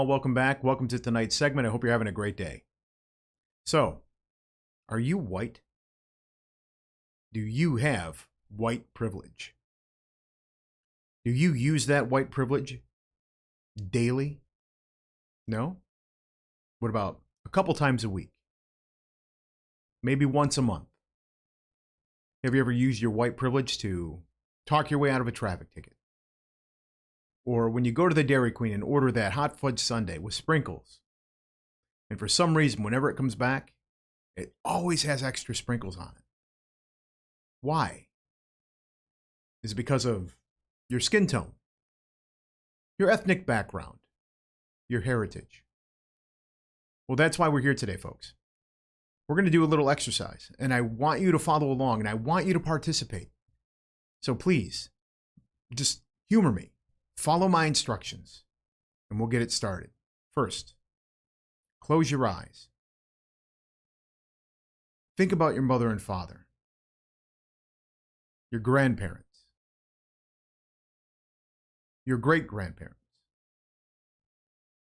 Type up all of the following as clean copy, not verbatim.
all. Welcome back. Welcome to tonight's segment. I hope you're having a great day. So, are you white? Do you have white privilege? Do you use that white privilege daily? No? What about a couple times a week? Maybe once a month? Have you ever used your white privilege to talk your way out of a traffic ticket? Or when you go to the Dairy Queen and order that hot fudge sundae with sprinkles, and for some reason, whenever it comes back, it always has extra sprinkles on it. Why? Is it because of your skin tone, your ethnic background, your heritage? Well, that's why we're here today, folks. We're going to do a little exercise, and I want you to follow along, and I want you to participate. So please, just humor me. Follow my instructions, and we'll get it started. First, close your eyes. Think about your mother and father, your grandparents, your great-grandparents.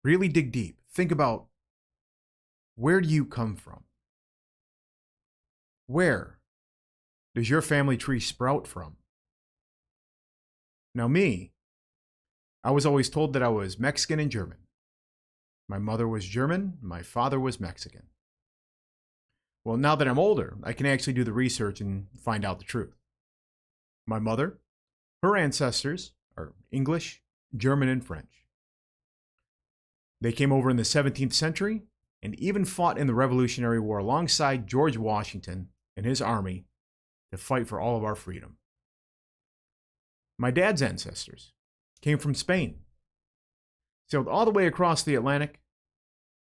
Really dig deep. Think about, where do you come from? Where does your family tree sprout from? Now me, I was always told that I was Mexican and German. My mother was German, my father was Mexican. Well, now that I'm older, I can actually do the research and find out the truth. My mother, her ancestors are English, German, and French. They came over in the 17th century and even fought in the Revolutionary War alongside George Washington and his army to fight for all of our freedom. My dad's ancestors came from Spain, sailed all the way across the Atlantic,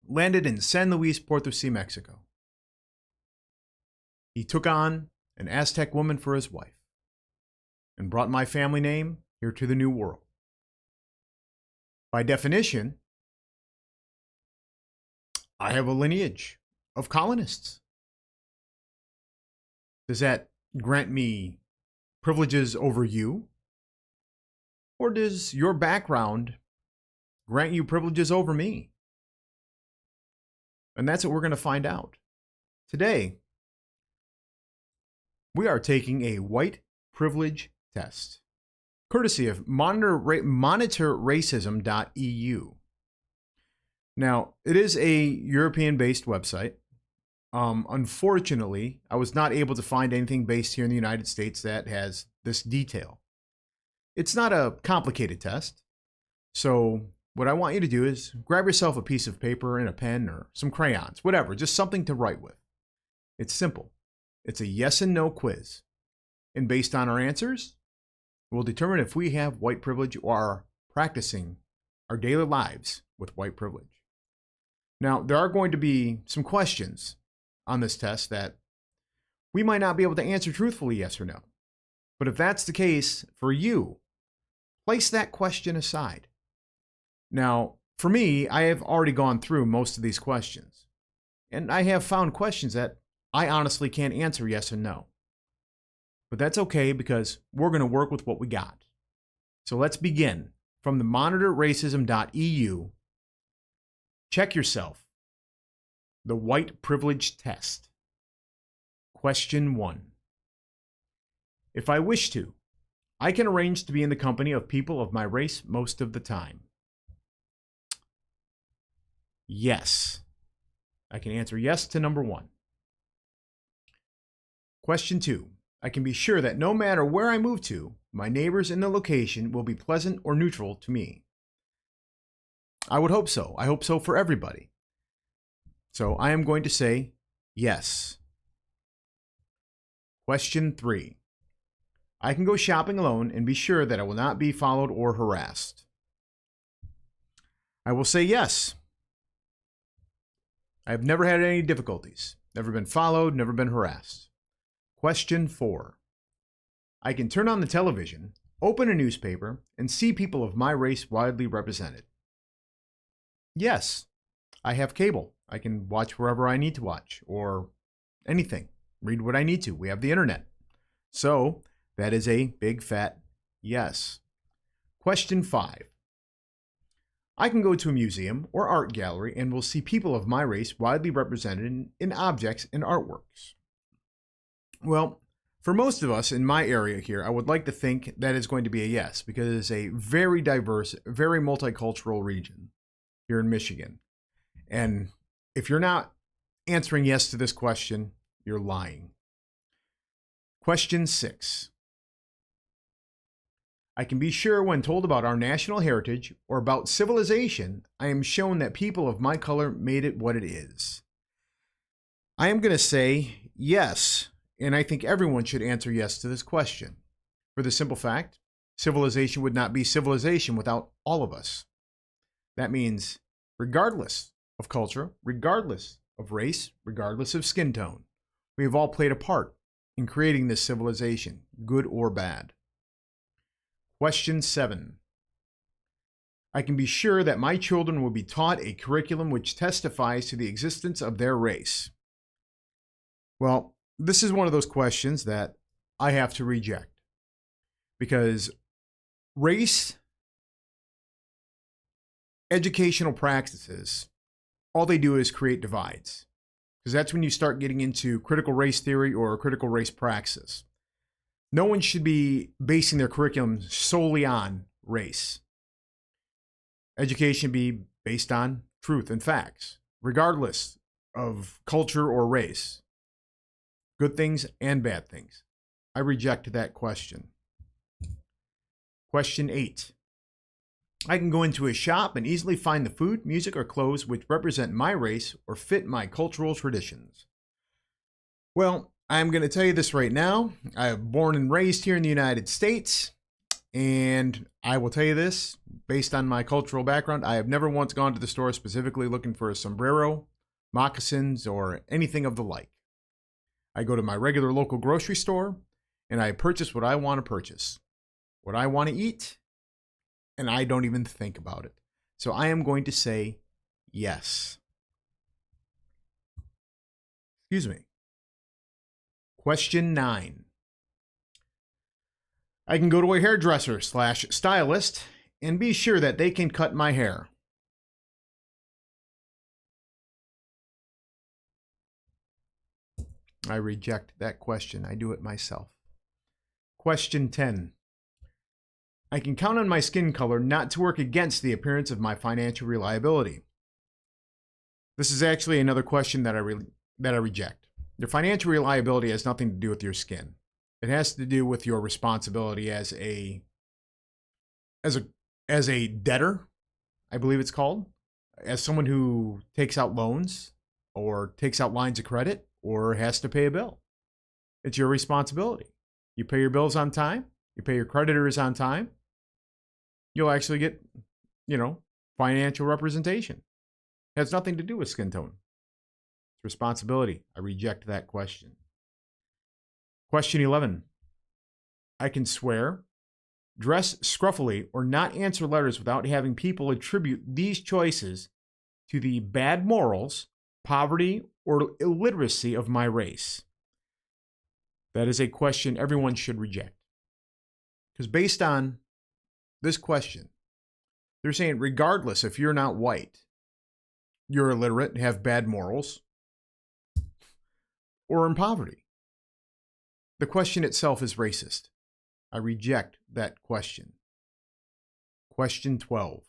landed in San Luis Potosí, Mexico. He took on an Aztec woman for his wife and brought my family name here to the New World. By definition, I have a lineage of colonists. Does that grant me privileges over you? Or does your background grant you privileges over me? And that's what we're going to find out. Today, we are taking a white privilege test, courtesy of monitorracism.eu. Now, it is a European-based website. Unfortunately, I was not able to find anything based here in the United States that has this detail. It's not a complicated test. So what I want you to do is grab yourself a piece of paper and a pen or some crayons, whatever, just something to write with. It's simple. It's a yes and no quiz. And based on our answers, we'll determine if we have white privilege or are practicing our daily lives with white privilege. Now, there are going to be some questions on this test that we might not be able to answer truthfully, yes or no. But if that's the case for you, place that question aside. Now, for me, I have already gone through most of these questions, and I have found questions that I honestly can't answer yes and no. But that's okay because we're going to work with what we got. So let's begin from the monitorracism.eu. Check yourself. The white privilege test. Question 1. If I wish to, I can arrange to be in the company of people of my race most of the time. Yes. I can answer yes to number 1. Question 2. I can be sure that no matter where I move to, my neighbors in the location will be pleasant or neutral to me. I would hope so. I hope so for everybody. So I am going to say yes. Question 3. I can go shopping alone and be sure that I will not be followed or harassed. I will say yes. I have never had any difficulties. Never been followed, never been harassed. Question 4. I can turn on the television, open a newspaper, and see people of my race widely represented. Yes. I have cable. I can watch wherever I need to watch, or anything. Read what I need to. We have the internet. So, that is a big fat yes. Question 5. I can go to a museum or art gallery and will see people of my race widely represented in objects and artworks. Well, for most of us in my area here, I would like to think that is going to be a yes, because it is a very diverse, very multicultural region here in Michigan. And if you're not answering yes to this question, you're lying. Question 6. I can be sure when told about our national heritage or about civilization, I am shown that people of my color made it what it is. I am going to say yes, and I think everyone should answer yes to this question. For the simple fact, civilization would not be civilization without all of us. That means regardless of culture, regardless of race, regardless of skin tone, we have all played a part in creating this civilization, good or bad. Question 7. I can be sure that my children will be taught a curriculum which testifies to the existence of their race. Well, this is one of those questions that I have to reject, because race educational practices, all they do is create divides, because that's when you start getting into critical race theory or critical race praxis. No one should be basing their curriculum solely on race. Education be based on truth and facts, regardless of culture or race. Good things and bad things. I reject that question. Question 8. I can go into a shop and easily find the food, music, or clothes which represent my race or fit my cultural traditions. Well, I'm going to tell you this right now. I am born and raised here in the United States, and I will tell you this, based on my cultural background, I have never once gone to the store specifically looking for a sombrero, moccasins, or anything of the like. I go to my regular local grocery store, and I purchase what I want to purchase, what I want to eat, and I don't even think about it. So I am going to say yes. Excuse me. Question 9. I can go to a hairdresser/stylist and be sure that they can cut my hair. I reject that question. I do it myself. Question 10. I can count on my skin color not to work against the appearance of my financial reliability. This is actually another question that I reject. Your financial reliability has nothing to do with your skin. It has to do with your responsibility as a debtor, I believe it's called, as someone who takes out loans or takes out lines of credit or has to pay a bill. It's your responsibility. You pay your bills on time, you pay your creditors on time, you'll actually get, financial representation. It has nothing to do with skin tone. It's responsibility. I reject that question. Question 11. I can swear, dress scruffily, or not answer letters without having people attribute these choices to the bad morals, poverty, or illiteracy of my race. That is a question everyone should reject. Because based on this question, they're saying regardless if you're not white, you're illiterate, have bad morals, or in poverty. The question itself is racist. I reject that question. Question 12.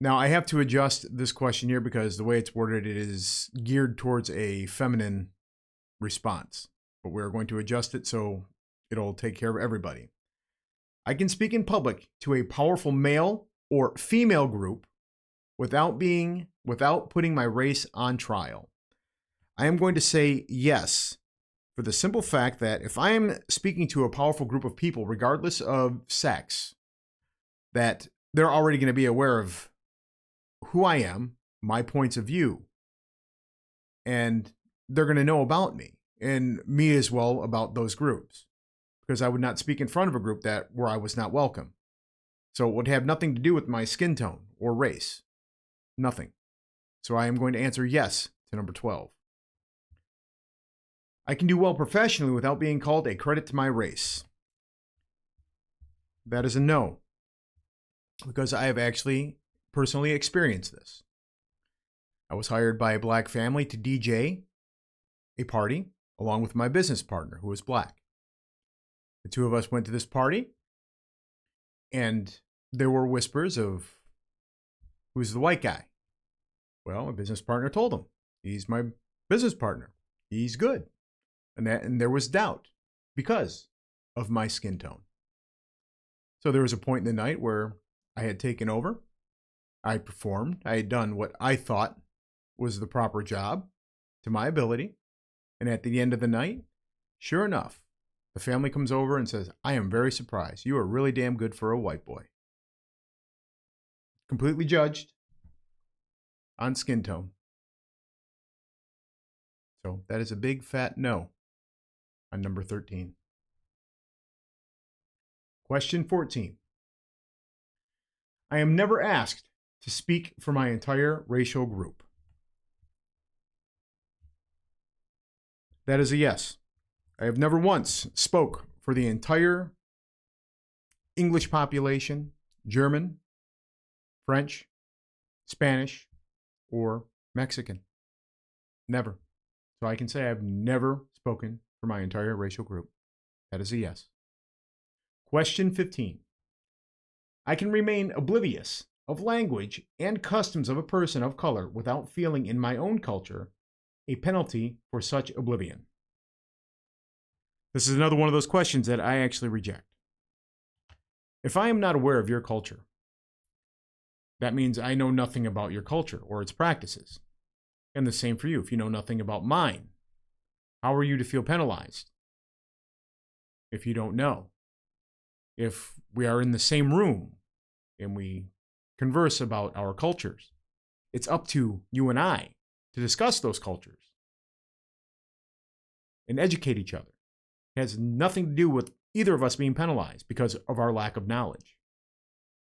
Now, I have to adjust this question here because the way it's worded, it is geared towards a feminine response. But we're going to adjust it so it'll take care of everybody. I can speak in public to a powerful male or female group without putting my race on trial. I am going to say yes, for the simple fact that if I am speaking to a powerful group of people, regardless of sex, that they're already going to be aware of who I am, my points of view, and they're going to know about me and me as well about those groups, because I would not speak in front of a group where I was not welcome. So it would have nothing to do with my skin tone or race. Nothing. So I am going to answer yes to number 12. I can do well professionally without being called a credit to my race. That is a no. because I have actually personally experienced this. I was hired by a black family to DJ a party along with my business partner, who was black. The two of us went to this party, and there were whispers of, who's the white guy? Well, my business partner told him, he's my business partner. He's good. And there was doubt because of my skin tone. So there was a point in the night where I had taken over. I performed. I had done what I thought was the proper job to my ability. And at the end of the night, sure enough, the family comes over and says, I am very surprised. You are really damn good for a white boy. Completely judged on skin tone. So that is a big fat no on number 13. Question 14. I am never asked to speak for my entire racial group. That is a yes. I have never once spoke for the entire English population, German, French, Spanish, or Mexican. Never. So I can say I've never spoken for my entire racial group. That is a yes. Question 15. I can remain oblivious of language and customs of a person of color without feeling in my own culture a penalty for such oblivion. This is another one of those questions that I actually reject. If I am not aware of your culture, that means I know nothing about your culture or its practices. And the same for you. If you know nothing about mine, how are you to feel penalized if you don't know? If we are in the same room and we converse about our cultures, it's up to you and I to discuss those cultures and educate each other. It has nothing to do with either of us being penalized because of our lack of knowledge.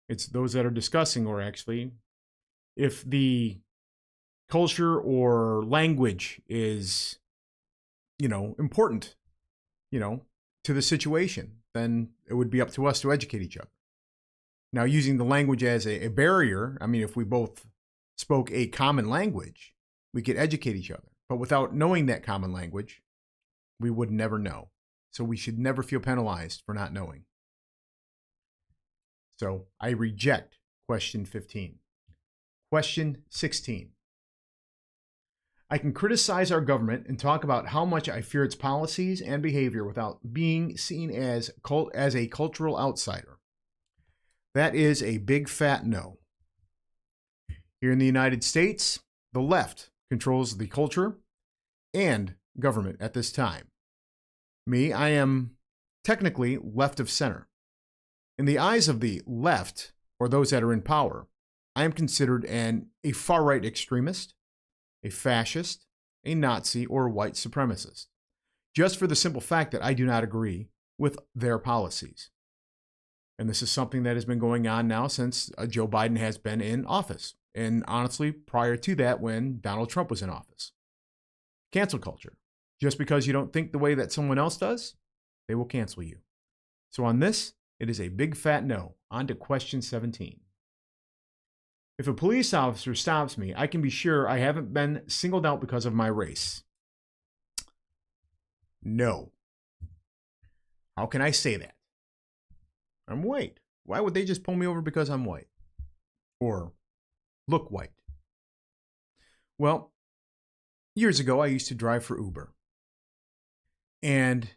It's those that are discussing, or actually, if the culture or language is, important, to the situation, then it would be up to us to educate each other. Now, using the language as a barrier, if we both spoke a common language, we could educate each other. But without knowing that common language, we would never know. So we should never feel penalized for not knowing. So I reject question 15. Question 16. I can criticize our government and talk about how much I fear its policies and behavior without being seen as a cultural outsider. That is a big fat no. Here in the United States, the left controls the culture and government at this time. Me, I am technically left of center. In the eyes of the left, or those that are in power, I am considered a far-right extremist, a fascist, a Nazi, or a white supremacist, just for the simple fact that I do not agree with their policies. And this is something that has been going on now since Joe Biden has been in office. And honestly, prior to that, when Donald Trump was in office. Cancel culture. Just because you don't think the way that someone else does, they will cancel you. So on this, it is a big fat no. On to question 17. If a police officer stops me, I can be sure I haven't been singled out because of my race. No. How can I say that? I'm white. Why would they just pull me over because I'm white? Or look white? Well, years ago, I used to drive for Uber. And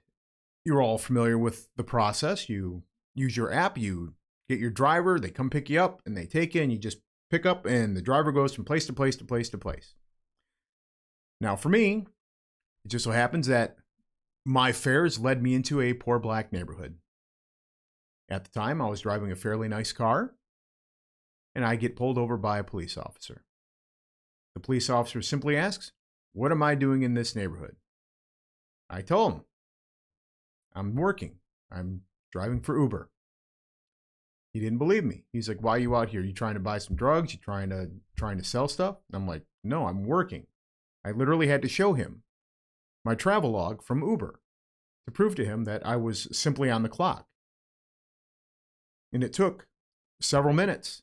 you're all familiar with the process. You use your app, you get your driver, they come pick you up, and they take you, and you just pick up, and the driver goes from place to place to place to place. Now, for me, it just so happens that my fares led me into a poor black neighborhood. At the time, I was driving a fairly nice car, and I get pulled over by a police officer. The police officer simply asks, "What am I doing in this neighborhood?" I told him, "I'm working. I'm driving for Uber." He didn't believe me. He's like, "Why are you out here? You trying to buy some drugs? You trying to sell stuff?" And I'm like, "No, I'm working." I literally had to show him my travel log from Uber to prove to him that I was simply on the clock. And it took several minutes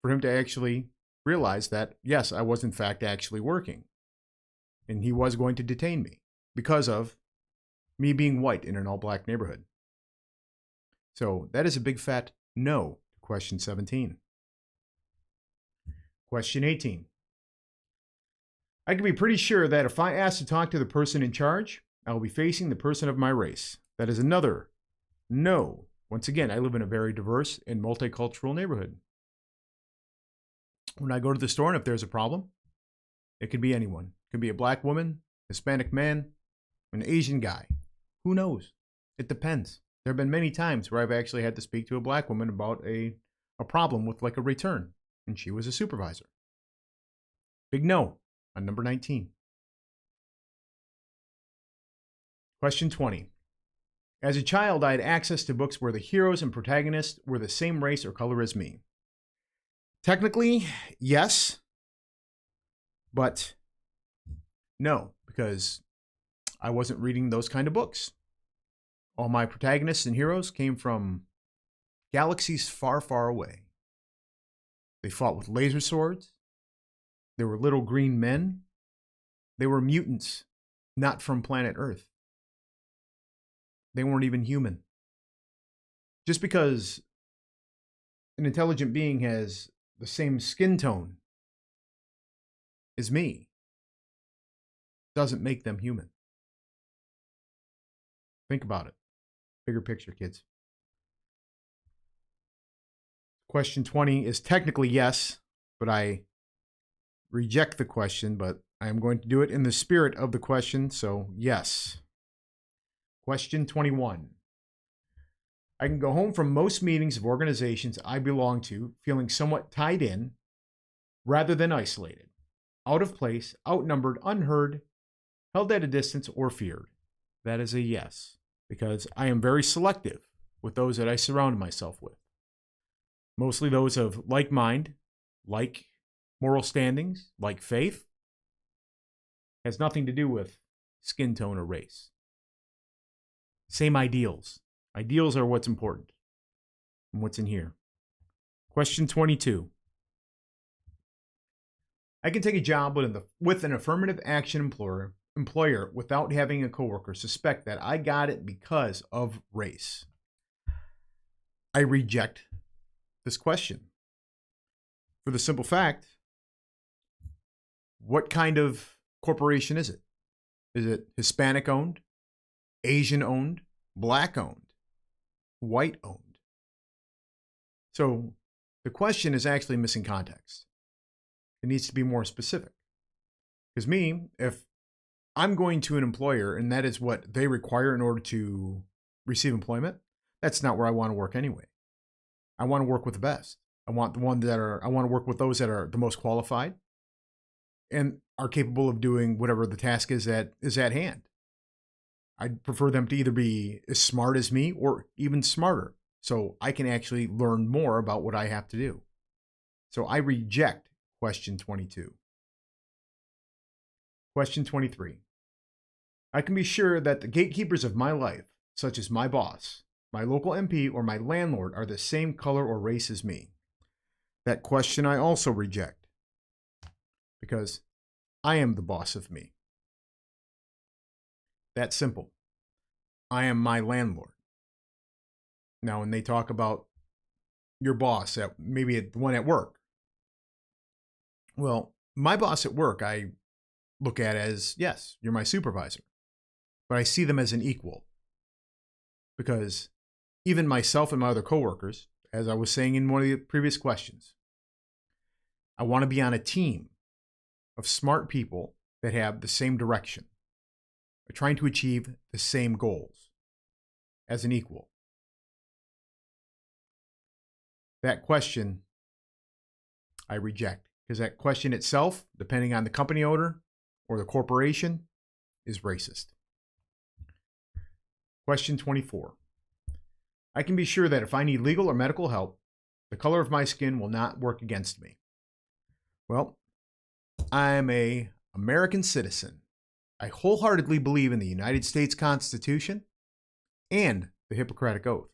for him to actually realize that, yes, I was in fact actually working. And he was going to detain me because of me being white in an all-black neighborhood. So that is a big fat no to question 17. Question 18. I can be pretty sure that if I ask to talk to the person in charge, I will be facing the person of my race. That is another no. Once again, I live in a very diverse and multicultural neighborhood. When I go to the store and if there's a problem, it could be anyone. It could be a black woman, Hispanic man, an Asian guy. Who knows? It depends. There have been many times where I've actually had to speak to a black woman about a problem with like a return, and she was a supervisor. Big no on number 19. Question 20. As a child, I had access to books where the heroes and protagonists were the same race or color as me. Technically, yes, but no, because I wasn't reading those kind of books. All my protagonists and heroes came from galaxies far, far away. They fought with laser swords. They were little green men. They were mutants, not from planet Earth. They weren't even human. Just because an intelligent being has the same skin tone as me doesn't make them human. Think about it. Bigger picture, kids. Question 20 is technically yes, but I reject the question, but I am going to do it in the spirit of the question, so yes. Question 21. I can go home from most meetings of organizations I belong to feeling somewhat tied in rather than isolated, out of place, outnumbered, unheard, held at a distance, or feared. That is a yes, because I am very selective with those that I surround myself with. Mostly those of like mind, like moral standings, like faith. Has nothing to do with skin tone or race. Same ideals. Ideals are what's important and what's in here. Question 22. I can take a job with an affirmative action employer without having a coworker suspect that I got it because of race. I reject this question for the simple fact, what kind of corporation is it? Is it Hispanic owned, Asian owned, black owned, white owned? So the question is actually missing context. It needs to be more specific. Because me, if I'm going to an employer and that is what they require in order to receive employment, that's not where I want to work anyway. I want to work with the best. I want to work with those that are the most qualified and are capable of doing whatever the task is that is at hand. I'd prefer them to either be as smart as me or even smarter, so I can actually learn more about what I have to do. So I reject question 22. Question 23. I can be sure that the gatekeepers of my life, such as my boss, my local MP, or my landlord, are the same color or race as me. That question I also reject, because I am the boss of me. That simple. I am my landlord. Now, when they talk about your boss, maybe the one at work, well, my boss at work, I look at as, yes, you're my supervisor, but I see them as an equal, because even myself and my other coworkers, as I was saying in one of the previous questions, I want to be on a team of smart people that have the same direction, are trying to achieve the same goals as an equal. That question I reject, because that question itself, depending on the company owner or the corporation, is racist. Question 24. I can be sure that if I need legal or medical help, the color of my skin will not work against me. Well, I'm an American citizen. I wholeheartedly believe in the United States Constitution and the Hippocratic Oath.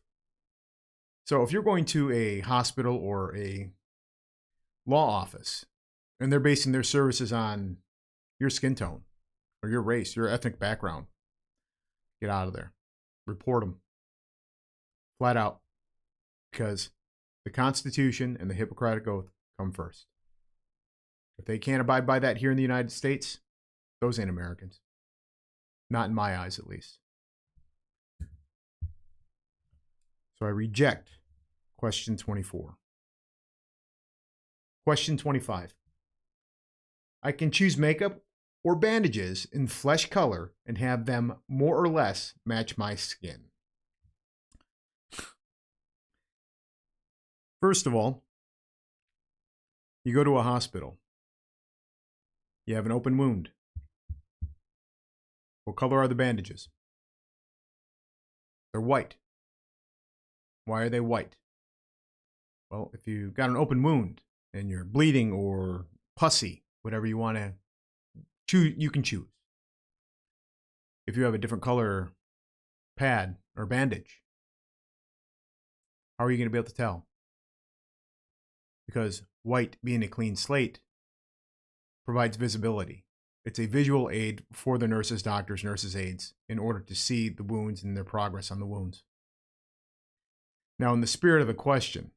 So if you're going to a hospital or a law office and they're basing their services on your skin tone or your race, your ethnic background, get out of there. Report them. Flat out. Because the Constitution and the Hippocratic Oath come first. If they can't abide by that here in the United States, those ain't Americans. Not in my eyes, at least. So I reject question 24. Question 25. I can choose makeup or bandages in flesh color and have them more or less match my skin. First of all, you go to a hospital. You have an open wound. What color are the bandages? They're white. Why are they white? Well, if you've got an open wound and you're bleeding or pussy, whatever you want to choose, you can choose. If you have a different color pad or bandage, how are you going to be able to tell? Because white, being a clean slate, provides visibility. It's a visual aid for the nurses, doctors, nurses' aides in order to see the wounds and their progress on the wounds. Now, in the spirit of the question,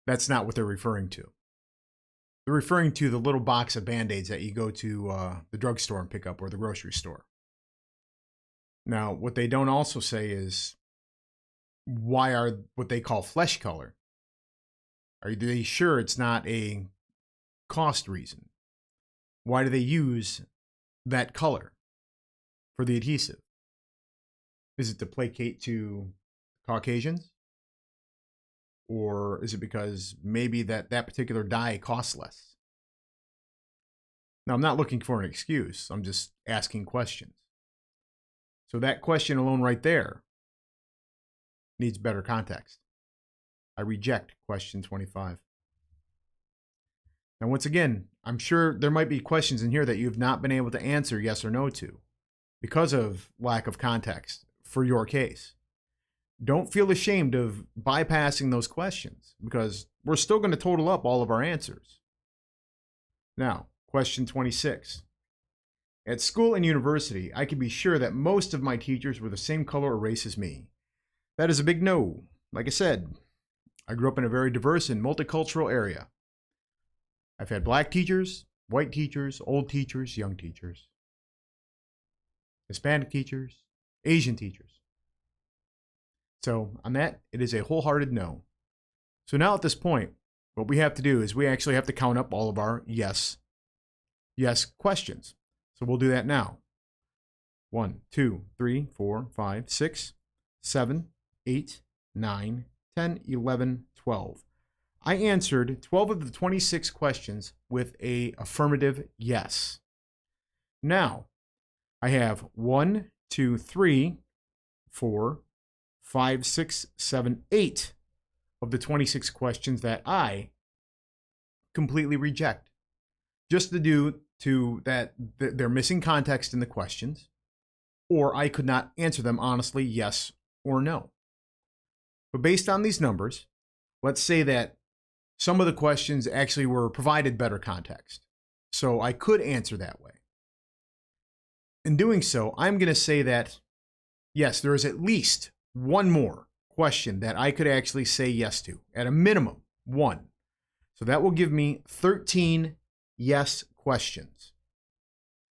that's not what they're referring to. They're referring to the little box of Band-Aids that you go to the drugstore and pick up or the grocery store. Now, what they don't also say is, why are what they call flesh color? Are they sure it's not a cost reason? Why do they use that color for the adhesive? Is it to placate to Caucasians? Or is it because maybe that particular dye costs less? Now, I'm not looking for an excuse. I'm just asking questions. So that question alone right there needs better context. I reject question 25. Now, once again, I'm sure there might be questions in here that you've not been able to answer yes or no to because of lack of context for your case. Don't feel ashamed of bypassing those questions because we're still going to total up all of our answers. Now, question 26. At school and university, I can be sure that most of my teachers were the same color or race as me. That is a big no. Like I said, I grew up in a very diverse and multicultural area. I've had black teachers, white teachers, old teachers, young teachers, Hispanic teachers, Asian teachers. So on that, it is a wholehearted no. So now at this point, what we have to do is we actually have to count up all of our yes questions. So we'll do that now. 1, 2, 3, 4, 5, 6, 7, 8, 9, 10, 11, 12. I answered 12 of the 26 questions with an affirmative yes. Now, I have 1, 2, 3, 4, 5, 6, 7, 8 of the 26 questions that I completely reject. Just due to that they're missing context in the questions, or I could not answer them honestly, yes or no. But based on these numbers, let's say that some of the questions actually were provided better context. So I could answer that way. In doing so, I'm going to say that, yes, there is at least one more question that I could actually say yes to, at a minimum, one. So that will give me 13 yes questions.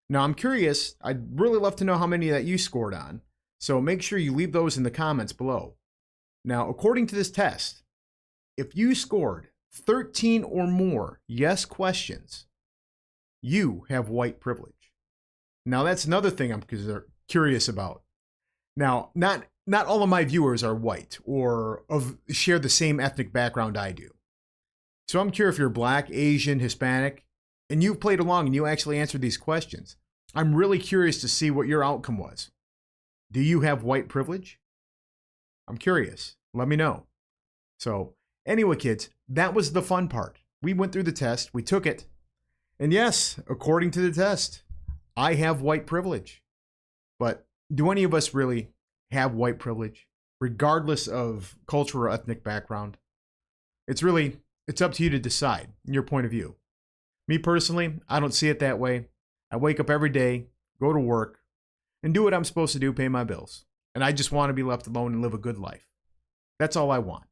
Now, I'm curious. I'd really love to know how many that you scored on. So make sure you leave those in the comments below. Now, according to this test, if you scored 13 or more yes questions, you have white privilege. Now, that's another thing I'm curious about. Now, not all of my viewers are white or share the same ethnic background I do. So I'm curious if you're Black, Asian, Hispanic, and you've played along and you actually answered these questions. I'm really curious to see what your outcome was. Do you have white privilege? I'm curious. Let me know. So anyway, kids, that was the fun part. We went through the test. We took it. And yes, according to the test, I have white privilege. But do any of us really have white privilege? regardless of cultural or ethnic background. It's up to you to decide your point of view. Me personally, I don't see it that way. I wake up every day, go to work, and do what I'm supposed to do, pay my bills. And I just want to be left alone and live a good life. That's all I want.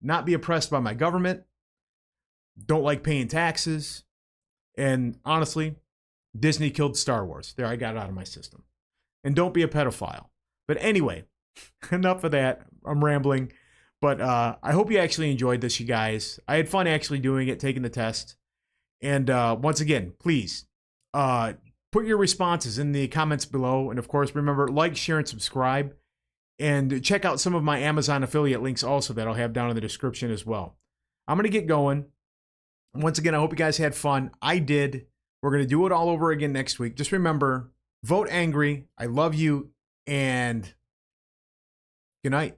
Not be oppressed by my government. Don't like paying taxes. And honestly, Disney killed Star Wars. There, I got it out of my system. And don't be a pedophile. But anyway, enough of that. I'm rambling. But I hope you actually enjoyed this, you guys. I had fun actually doing it, taking the test. And once again, please put your responses in the comments below. And of course, remember, like, share, and subscribe. And check out some of my Amazon affiliate links also that I'll have down in the description as well. I'm going to get going. Once again, I hope you guys had fun. I did. We're going to do it all over again next week. Just remember, vote angry. I love you. And good night.